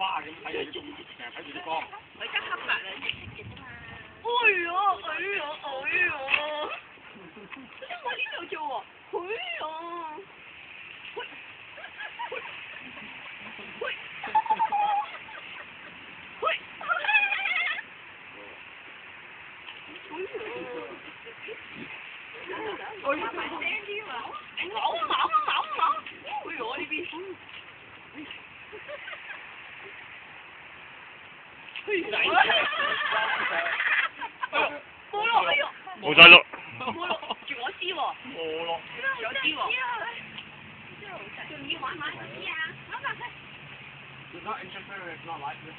花咁睇住成日睇住啲光。佢得黑白兩隻色嘅啫嘛。哎呀，哎呀，哎呀！因為呢度做喎，哎呀！喂喂喂！喂！我要大聲啲嘛！嘔！哎呀，我呢邊。冇落，哎呦！冇再錄。冇落，住我知喎。冇落。住我知喎。仲要玩馬知啊？玩埋佢。It's not interfering, it's not like this.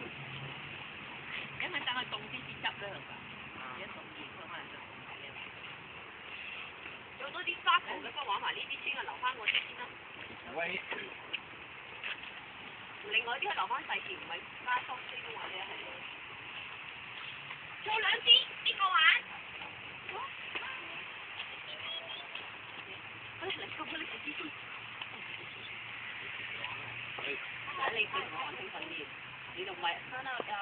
因為等佢凍啲先執啦，係嘛？而家凍熱㗎嘛，就唔使啊。做多啲沙盤嘅，不過玩埋呢啲先啊，留翻嗰啲先啦。喂。另外啲係留翻細條，唔係加多啲或者係。做兩支，邊個玩？嚟咁你自己先。你見我玩興奮啲，你就唔係翻到玩下得啦。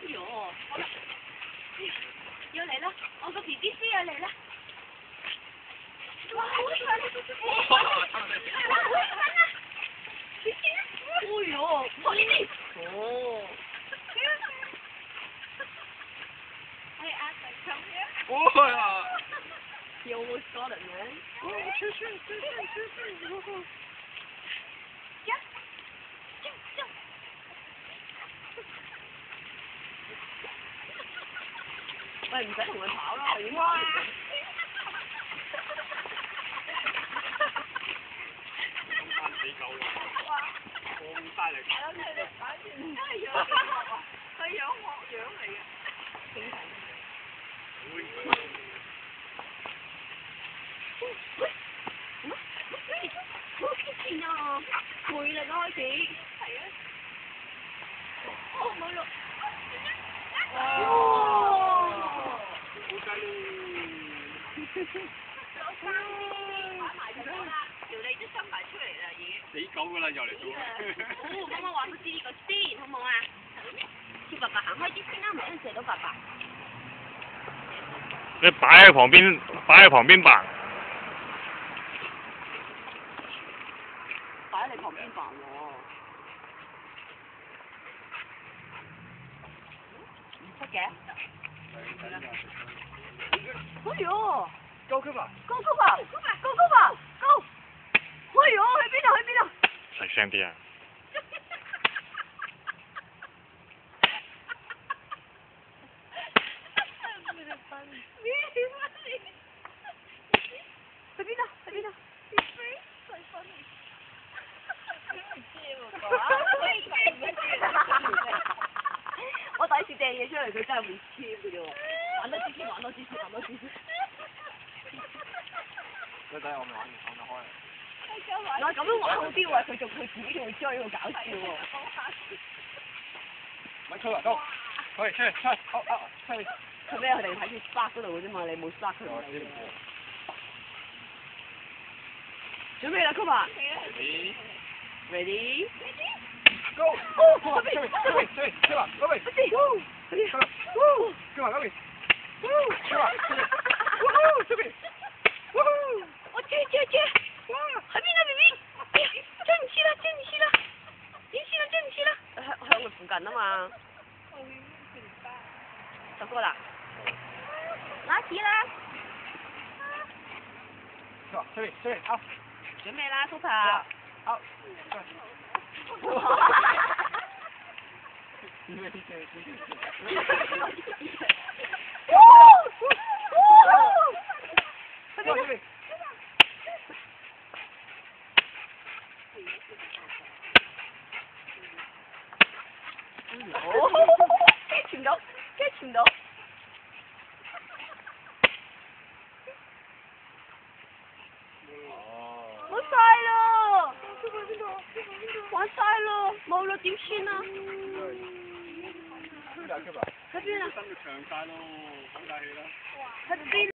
哎呦，好啦，要嚟啦！我個 B B C 又嚟啦！哇！好彩你都知。哇！哎呦，我呢邊。哦。可以阿仔come here。哇呀 You almost got it, man. 出去。喂，唔使同佢跑啦，已經跑完。死狗啦！好犀利。係咯，佢哋反正真係養佢養學養嚟嘅。正常。好激戰啊！攰啦開始。係啊。哦，冇咯。哦！好雞咯！玩埋咗啦，條脷都伸埋出嚟啦，已經。死狗㗎啦，又嚟做。好，咁我話佢知呢個先，好冇啊？叫爸爸行開啲先啦，唔係射到爸爸。你擺喺旁邊扮。擺喺你旁邊扮喎。唔識嘅。哎呦！高級啊！高！哎呦，去邊度？細聲啲啊！去邊度？我第一次掟嘢出嚟，佢真係會超嘅啫喎！玩多支先。仔仔，我咪開。我咁樣玩好啲喎，佢自己仲會追，好搞笑喎！咪出嚟，go！可以出去！佢咩？佢哋睇住 spark 嗰度嘅啫嘛，你冇 spark 佢唔理。準備啦 ，Cooper。Ready？ Go！ 嗰邊。我接！哇！喺邊啊 ，BB？ 哎呀，追唔切啦！喺我附近啊嘛。十個啦。拿起啦！出嚟，好。準備啦 ，Cooper。好。catch 唔到。冇晒咯，玩晒咯，冇啦，點算啊？大級啊！喺邊啊？登到長晒咯，好大氣啦！喺邊？